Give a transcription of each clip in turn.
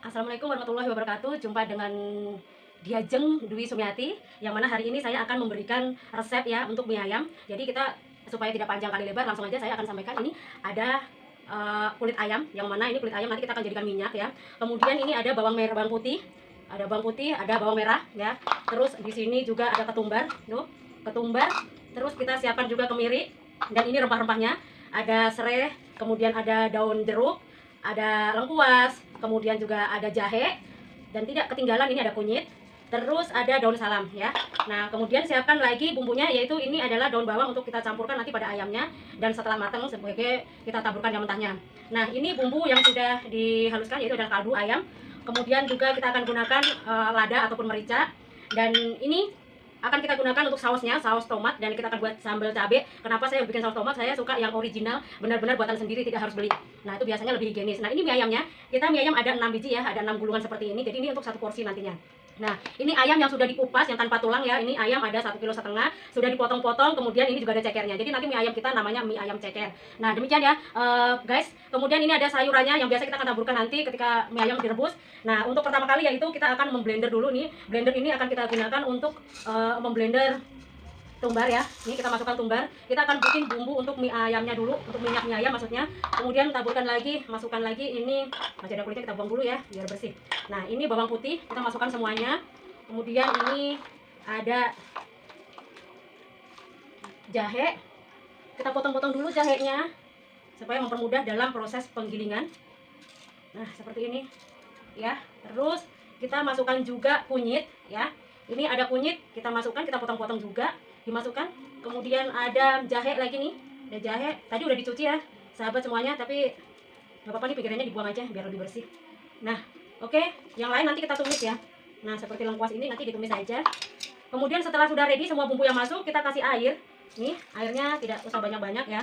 Assalamualaikum warahmatullahi wabarakatuh. Jumpa dengan Diajeng Dwi Sumiati, yang mana hari ini saya akan memberikan resep ya untuk mie ayam. Jadi kita supaya tidak panjang kali lebar, langsung aja saya akan sampaikan. Ini ada kulit ayam, yang mana ini kulit ayam nanti kita akan jadikan minyak ya. Kemudian ini ada bawang merah, bawang putih, ada bawang merah ya. Terus di sini juga ada ketumbar, tuh ketumbar. Terus kita siapkan juga kemiri, dan ini rempah-rempahnya. Ada serai, kemudian ada daun jeruk, ada lengkuas, kemudian juga ada jahe, dan tidak ketinggalan ini ada kunyit, terus ada daun salam ya. Nah, kemudian siapkan lagi bumbunya, yaitu ini adalah daun bawang untuk kita campurkan nanti pada ayamnya, dan setelah matang sebagai kita taburkan yang mentahnya. Nah, ini bumbu yang sudah dihaluskan, yaitu adalah kaldu ayam. Kemudian juga kita akan gunakan lada ataupun merica, dan ini akan kita gunakan untuk sausnya, saus tomat, dan kita akan buat sambal cabai. Kenapa saya bikin saus tomat? Saya suka yang original, benar-benar buatan sendiri, tidak harus beli. Nah, itu biasanya lebih higienis. Nah, ini mie ayamnya. Kita mie ayam ada 6 biji ya, ada 6 gulungan seperti ini. Jadi ini untuk satu porsi nantinya. Nah, ini ayam yang sudah dikupas, yang tanpa tulang ya. Ini ayam ada 1,5 kg, sudah dipotong-potong. Kemudian ini juga ada cekernya. Jadi nanti mie ayam kita namanya mie ayam ceker. Nah, demikian ya, guys. Kemudian ini ada sayurannya yang biasa kita akan taburkan nanti ketika mie ayam direbus. Nah, untuk pertama kali yaitu kita akan memblender dulu nih. Blender ini akan kita gunakan untuk memblender tumbar ya. Ini kita masukkan tumbar. Kita akan bikin bumbu untuk mie ayamnya dulu, untuk minyak mie ayam maksudnya. Kemudian taburkan lagi, masukkan lagi ini, masih ada kulitnya, kita buang dulu ya biar bersih. Nah, ini bawang putih kita masukkan semuanya. Kemudian ini ada jahe. Kita potong-potong dulu jahenya supaya mempermudah dalam proses penggilingan. Nah, seperti ini ya. Terus kita masukkan juga kunyit ya. Ini ada kunyit, kita masukkan, kita potong-potong juga, dimasukkan. Kemudian ada jahe lagi nih, ada jahe. Tadi udah dicuci ya, sahabat semuanya, tapi nggak apa-apa nih, pikirannya dibuang aja biar lebih bersih. Nah, oke, yang lain nanti kita tumis ya. Nah, seperti lengkuas ini nanti ditumis aja. Kemudian setelah sudah ready semua bumbu yang masuk, kita kasih air. Nih, airnya tidak usah banyak-banyak ya.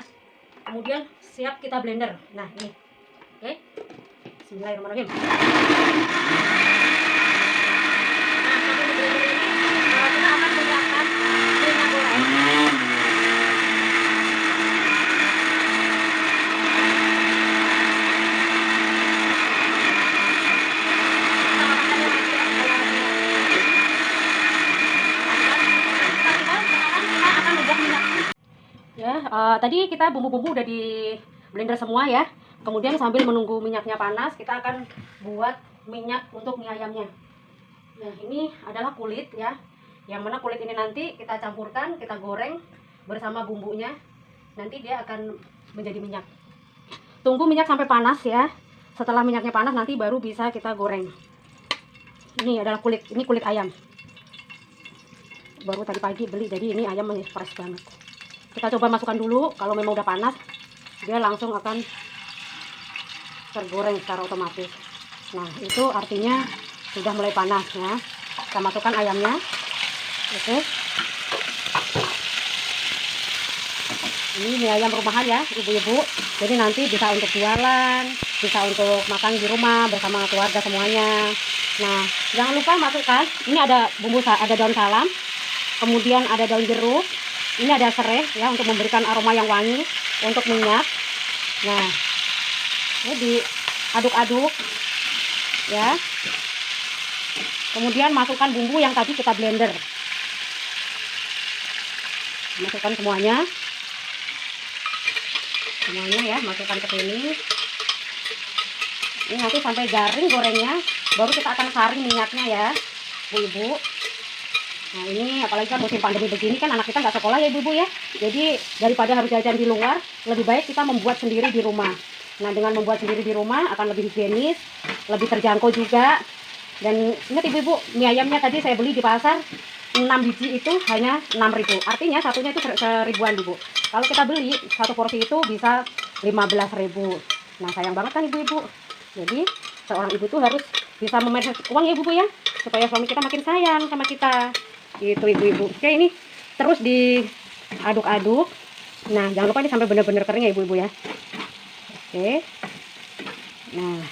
Kemudian siap kita blender. Nah, ini. Oke. Bismillahirrahmanirrahim. Ya, tadi kita bumbu-bumbu udah di blender semua ya. Kemudian sambil menunggu minyaknya panas, kita akan buat minyak untuk mie ayamnya. Nah, ini adalah kulit ya. Yang mana kulit ini nanti kita campurkan, kita goreng bersama bumbunya. Nanti dia akan menjadi minyak. Tunggu minyak sampai panas ya. Setelah minyaknya panas nanti baru bisa kita goreng. Ini adalah kulit, ini kulit ayam. Baru tadi pagi beli, jadi ini ayam masih fresh banget. Kita coba masukkan dulu, kalau memang udah panas dia langsung akan tergoreng secara otomatis. Nah, itu artinya sudah mulai panas ya. Kita masukkan ayamnya. Oke. Ini mie ayam rumahan ya, ibu-ibu. Jadi nanti bisa untuk jualan, bisa untuk makan di rumah bersama keluarga semuanya. Nah, jangan lupa masukkan, ini ada bumbu, ada daun salam, kemudian ada daun jeruk. Ini ada serai ya untuk memberikan aroma yang wangi untuk minyak. Nah, ini diaduk-aduk ya. Kemudian masukkan bumbu yang tadi kita blender. Masukkan semuanya. Semuanya ya, masukkan ke sini. Ini nanti sampai garing gorengnya, baru kita akan saring minyaknya ya, Bu-ibu. Nah, ini apalagi kan musim pandemi begini kan anak kita nggak sekolah ya ibu-ibu ya. Jadi daripada harus jajan di luar, lebih baik kita membuat sendiri di rumah. Nah, dengan membuat sendiri di rumah akan lebih higienis, lebih terjangkau juga. Dan ingat ibu-ibu, mie ayamnya tadi saya beli di pasar 6 biji itu hanya 6.000. Artinya satunya itu 1.000-an ibu. Kalau kita beli satu porsi itu bisa 15.000. Nah, sayang banget kan ibu-ibu. Jadi seorang ibu tuh harus bisa memanage uang ya ibu-ibu ya, supaya suami kita makin sayang sama kita. Gitu ibu-ibu. Oke, ini terus diaduk-aduk. Nah, jangan lupa ini sampai benar-benar kering ya ibu-ibu ya. Oke. Nah,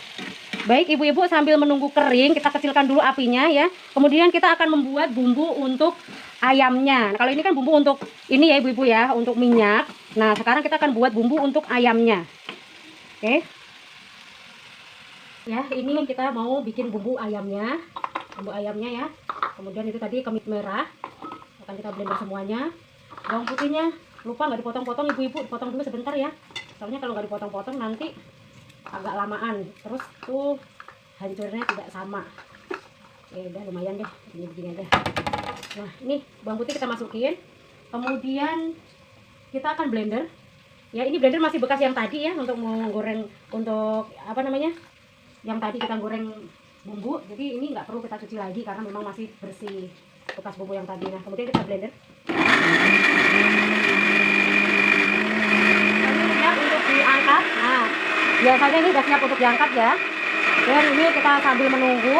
baik ibu-ibu, sambil menunggu kering kita kecilkan dulu apinya ya. Kemudian kita akan membuat bumbu untuk ayamnya. Nah, kalau ini kan bumbu untuk ini ya ibu-ibu ya, untuk minyak. Nah, sekarang kita akan buat bumbu untuk ayamnya. Oke. Ya, ini kita mau bikin bumbu ayamnya. Bumbu ayamnya ya. Kemudian itu tadi kemiri merah. Akan kita blender semuanya. Bawang putihnya lupa nggak dipotong-potong, ibu-ibu, potong dulu sebentar ya. Soalnya kalau nggak dipotong-potong nanti agak lamaan. Terus tuh hancurnya tidak sama. Oke, udah lumayan deh. Ini begini aja. Nah, ini bawang putih kita masukin. Kemudian kita akan blender. Ya, ini blender masih bekas yang tadi ya, untuk menggoreng, untuk apa namanya, yang tadi kita goreng bumbu. Jadi ini nggak perlu kita cuci lagi karena memang masih bersih bekas bumbu yang tadi. Nah, kemudian kita blender. Ini siap untuk diangkat. Nah, biasanya ini udah siap untuk diangkat ya. Dan ini kita sambil menunggu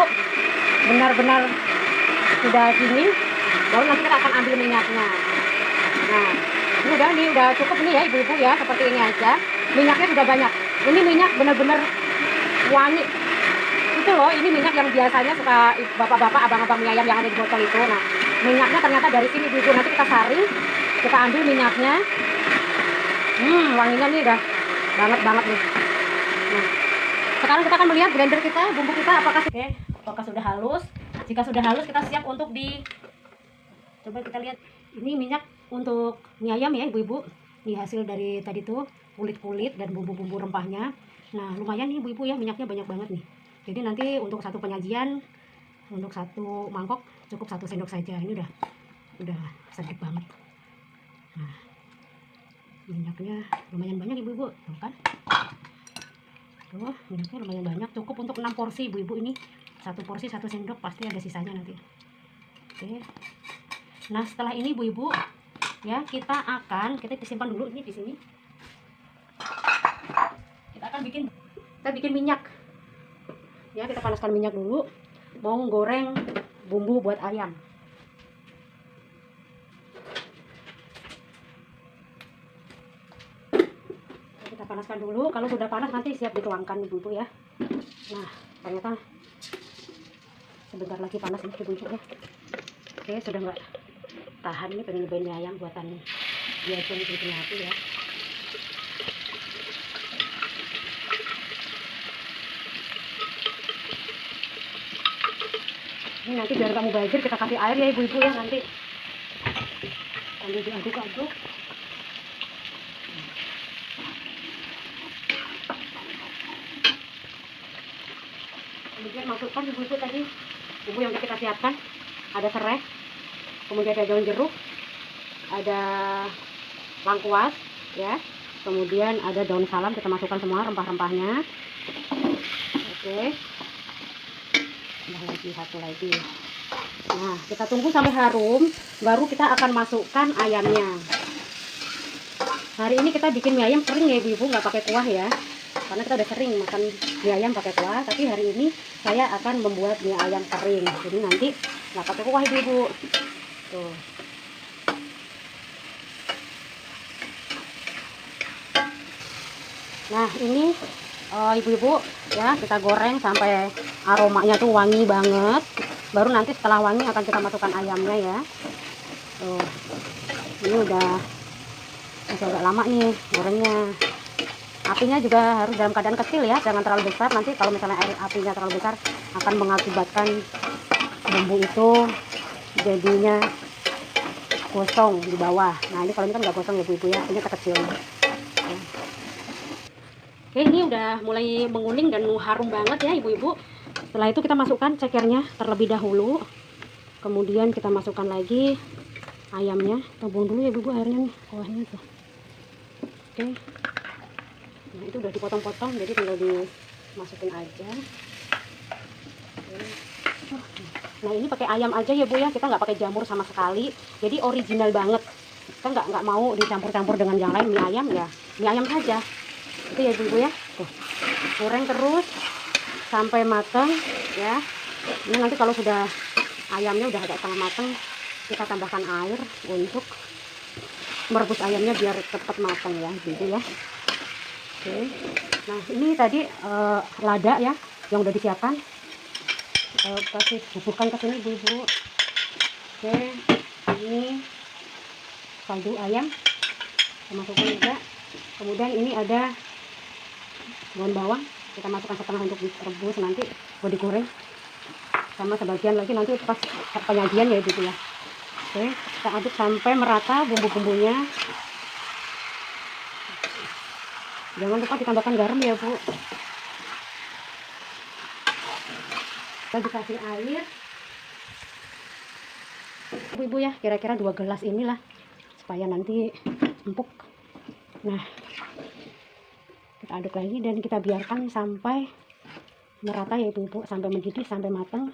benar-benar sudah dingin, baru nanti kita akan ambil minyaknya. Nah, ini udah cukup nih ya ibu-ibu ya, seperti ini aja. Minyaknya sudah banyak. Ini minyak benar-benar wangi. Itu loh, ini minyak yang biasanya suka bapak-bapak, abang-abang mie ayam yang ada di botol itu. Nah, minyaknya ternyata dari sini ibu-ibu. Nanti kita saring, kita ambil minyaknya. Wanginya nih udah banget nih. Nah, sekarang kita akan melihat blender kita, bumbu kita apakah sudah halus. Jika sudah halus, kita siap untuk coba kita lihat. Ini minyak untuk mie ayam ya ibu-ibu. Ini hasil dari tadi tuh kulit-kulit dan bumbu-bumbu rempahnya. Nah, lumayan nih ibu-ibu ya, minyaknya banyak banget nih. Jadi nanti untuk satu penyajian, untuk satu mangkok cukup 1 sendok saja. Ini udah sedikit banget. Nah, minyaknya lumayan banyak ibu-ibu, tuh kan? Tuh, minyaknya lumayan banyak, cukup untuk 6 porsi ibu-ibu ini. Satu porsi 1 sendok, pasti ada sisanya nanti. Oke. Nah, setelah ini ibu-ibu ya, kita simpan dulu ini di sini. Kita bikin minyak. Ya, kita panaskan minyak dulu. Mau goreng bumbu buat ayam. Kita panaskan dulu. Kalau sudah panas nanti siap dituangkan ibu-ibu ya. Nah, ternyata sebentar lagi panas nih ibu-ibu ya. Oke, sudah nggak tahan nih, pengen nyobain mie ayam buatan biasa nih punya aku ya. Ini nanti biar kamu bazir, kita kasih air ya ibu-ibu ya nanti. Sambil diaduk-aduk. Kemudian masukkan ibu-ibu tadi bumbu yang kita siapkan. Ada serai, kemudian ada daun jeruk, ada lengkuas ya, kemudian ada daun salam. Kita masukkan semua rempah-rempahnya. Oke, satu lagi. Nah, kita tunggu sampai harum, baru kita akan masukkan ayamnya. Hari ini kita bikin mie ayam kering ya ibu-ibu, nggak pakai kuah ya, karena kita udah sering makan mie ayam pakai kuah. Tapi hari ini saya akan membuat mie ayam kering, jadi nanti nggak pakai kuah ibu-ibu. Tuh. Nah, ini ibu-ibu ya, kita goreng sampai aromanya tuh wangi banget. Baru nanti setelah wangi akan kita masukkan ayamnya ya. Tuh, ini masih agak lama nih gorengnya. Apinya juga harus dalam keadaan kecil ya, jangan terlalu besar. Nanti kalau misalnya apinya terlalu besar akan mengakibatkan bumbu itu jadinya gosong di bawah. Nah, ini kalau ini kan nggak gosong ya ibu-ibu ya, apinya kecil. Oke, ini udah mulai menguning dan harum banget ya ibu-ibu. Setelah itu kita masukkan cekernya terlebih dahulu. Kemudian kita masukkan lagi ayamnya. Kita buang dulu ya ibu-ibu airnya nih, kuahnya tuh. Oke. Nah, itu udah dipotong-potong, jadi tinggal dimasukin aja. Oke. Nah, ini pakai ayam aja ya bu ya, kita nggak pakai jamur sama sekali. Jadi original banget. Kita nggak mau dicampur-campur dengan yang lain. Mie ayam ya, mie ayam saja. Itu ya ibu-ibu ya. Tuh, goreng terus sampai matang ya. Ini nanti kalau sudah ayamnya udah agak setengah matang, kita tambahkan air untuk merebus ayamnya biar cepat matang ya ibu-ibu ya. Oke. Nah, ini tadi lada ya yang udah disiapkan. Kasih buburkan ke sini ibu-ibu. Oke, ini kaldu ayam kita masukkan juga. Kemudian ini ada daun bawang kita masukkan setengah untuk direbus, nanti buat digoreng, sama sebagian lagi nanti pas penyajian ya ibu ya. Oke, kita aduk sampai merata bumbu-bumbunya. Jangan lupa ditambahkan garam ya bu. Kita dikasih air ibu ya, kira-kira 2 gelas inilah, supaya nanti empuk. Nah, kita aduk lagi dan kita biarkan sampai merata ya ibu, sampai mendidih, sampai matang.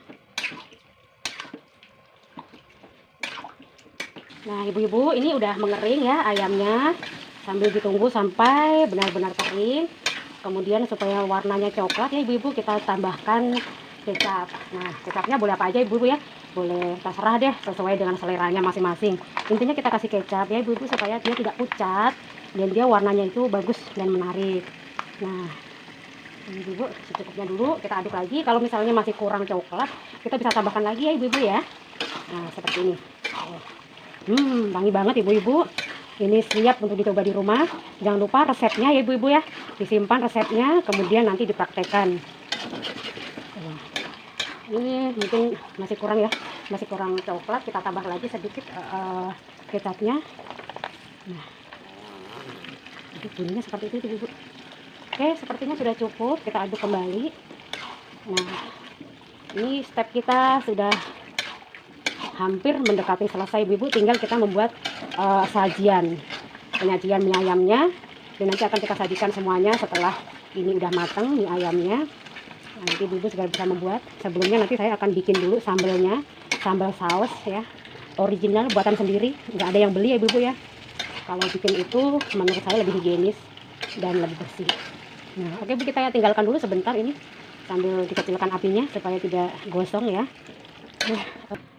Nah ibu-ibu, ini udah mengering ya ayamnya, sambil ditunggu sampai benar-benar kering. Kemudian supaya warnanya coklat ya ibu-ibu, kita tambahkan kecap. Nah kecapnya boleh apa aja ibu-ibu ya, boleh terserah deh, sesuai dengan seleranya masing-masing. Intinya kita kasih kecap ya ibu-ibu, supaya dia tidak pucat dan dia warnanya itu bagus dan menarik. Nah ibu-ibu, secukupnya dulu kita aduk lagi. Kalau misalnya masih kurang coklat, kita bisa tambahkan lagi ya ibu-ibu ya. Nah seperti ini. Wangi banget ibu-ibu. Ini siap untuk dicoba di rumah. Jangan lupa resepnya ya ibu-ibu ya, disimpan resepnya, kemudian nanti dipraktekkan. Ini mungkin masih kurang ya, masih kurang coklat, kita tambah lagi sedikit kecapnya. Nah jadi bunyinya seperti itu ibu-ibu. Oke, sepertinya sudah cukup, kita aduk kembali. Nah ini step kita sudah hampir mendekati selesai ibu-ibu, tinggal kita membuat penyajian mie ayamnya, dan nanti akan kita sajikan semuanya setelah ini udah matang mie ayamnya. Nanti ibu-ibu segera bisa membuat. Sebelumnya nanti saya akan bikin dulu sambalnya, sambal saus ya, original buatan sendiri, nggak ada yang beli ya ibu-ibu ya. Kalau bikin itu menurut saya lebih higienis dan lebih bersih. Nah oke bu, kita tinggalkan dulu sebentar ini sambil dikecilkan apinya supaya tidak gosong ya.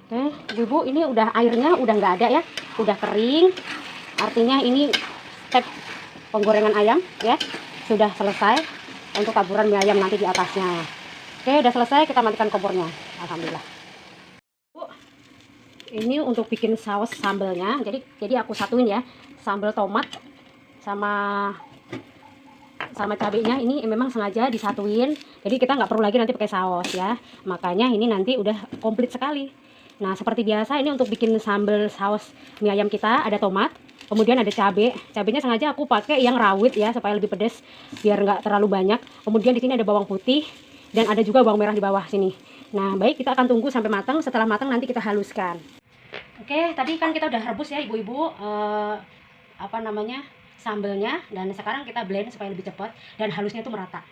Oke, ibu-ibu, ini udah airnya udah nggak ada ya, udah kering. Artinya ini step penggorengan ayam ya sudah selesai untuk taburan mie ayam nanti di atasnya. Oke, udah selesai, kita matikan kompornya. Alhamdulillah. Bu, ini untuk bikin saus sambelnya. Jadi aku satuin ya, sambal tomat sama cabenya ini memang sengaja disatuin. Jadi kita nggak perlu lagi nanti pakai saus ya. Makanya ini nanti udah komplit sekali. Nah seperti biasa ini untuk bikin sambal saus mie ayam kita ada tomat, kemudian ada cabai. Cabenya sengaja aku pakai yang rawit ya supaya lebih pedas, biar nggak terlalu banyak. Kemudian di sini ada bawang putih dan ada juga bawang merah di bawah sini. Nah baik, kita akan tunggu sampai matang. Setelah matang nanti kita haluskan. Oke, tadi kan kita udah rebus ya ibu-ibu sambalnya, dan sekarang kita blend supaya lebih cepat dan halusnya itu merata.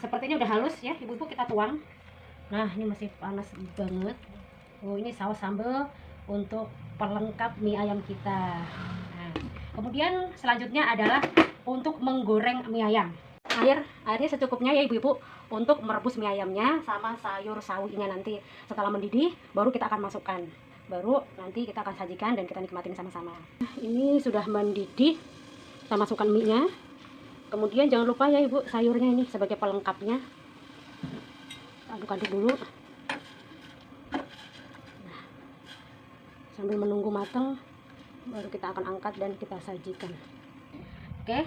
Sepertinya udah halus ya ibu-ibu, kita tuang. Nah ini masih panas banget. Oh ini saus sambal untuk pelengkap mie ayam kita. Nah, kemudian selanjutnya adalah untuk menggoreng mie ayam. Airnya secukupnya ya ibu-ibu untuk merebus mie ayamnya sama sayur sawinya. Nanti setelah mendidih baru kita akan masukkan, baru nanti kita akan sajikan dan kita nikmatin sama-sama. Ini sudah mendidih, kita masukkan mie nya. Kemudian jangan lupa ya ibu, sayurnya ini sebagai pelengkapnya, aduk-aduk dulu. Nah, sambil menunggu matang baru kita akan angkat dan kita sajikan. Oke,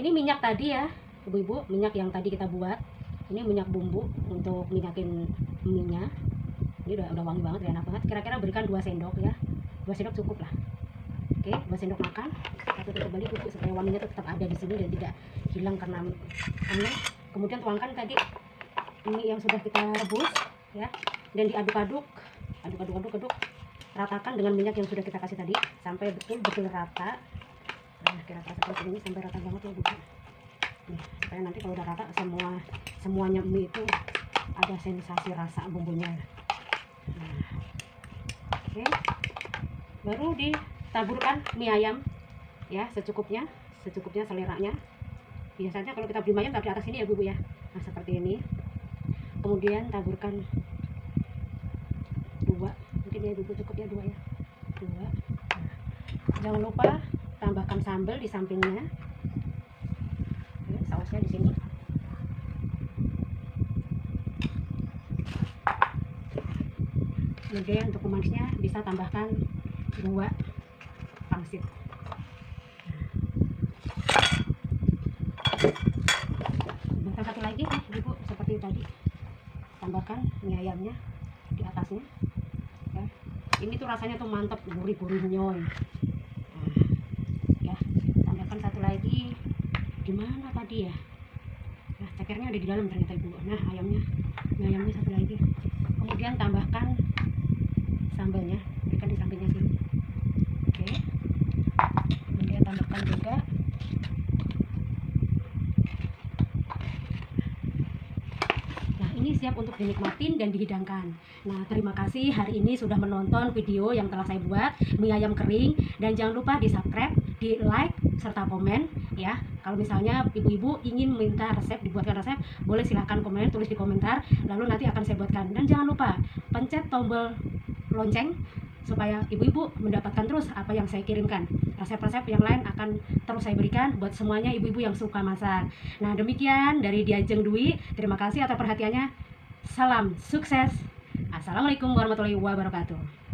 ini minyak tadi ya ibu-ibu, minyak yang tadi kita buat. Ini minyak bumbu untuk minyakin mie-nya. Ini udah wangi banget, enak banget. Kira-kira berikan 2 sendok ya, 2 sendok cukup lah. Oke, 2 sendok makan. Kita tutup kembali ibu, supaya wanginya tetap ada di sini dan tidak hilang karena angin. Kemudian tuangkan tadi mie yang sudah kita rebus ya, dan diaduk-aduk, aduk, ratakan dengan minyak yang sudah kita kasih tadi sampai betul-betul rata. Nah kira-kira seperti ini, sampai rata banget ya bu. Nih, supaya nanti kalau udah rata semuanya mie itu ada sensasi rasa bumbunya. Nah, oke, baru ditaburkan mie ayam ya secukupnya seleranya. Biasanya kalau kita beli ayam taruh di atas ini ya bu ya. Nah seperti ini. Kemudian taburkan 2, mungkin ya ibu cukup ya 2 ya, 2. Nah, jangan lupa tambahkan sambal di sampingnya. Oke, sausnya di sini. Kemudian untuk pemanisnya bisa tambahkan 2 pangsit. Tambahkan satu lagi ibu seperti tadi, tambahkan mie ayamnya di atasnya ya. Ini tuh rasanya tuh mantap, gurih-gurih nyoy. Ya, tambahkan satu lagi. Gimana tadi ya? Nah, cekernya ada di dalam ternyata ibu. Nah, ayamnya satu lagi. Kemudian tambahkan sambalnya, berikan di sampingnya sini. Oke. Kemudian tambahkan juga siap untuk dinikmatin dan dihidangkan. Nah, terima kasih hari ini sudah menonton video yang telah saya buat mie ayam kering, dan jangan lupa di subscribe, di like, serta komen ya. Kalau misalnya ibu-ibu ingin minta resep, dibuatkan resep, boleh silahkan komen, tulis di komentar, lalu nanti akan saya buatkan. Dan jangan lupa pencet tombol lonceng supaya ibu-ibu mendapatkan terus apa yang saya kirimkan. Resep-resep yang lain akan terus saya berikan buat semuanya ibu-ibu yang suka masak. Nah, demikian dari Diajeng Dwi. Terima kasih atas perhatiannya. Salam sukses. Assalamualaikum warahmatullahi wabarakatuh.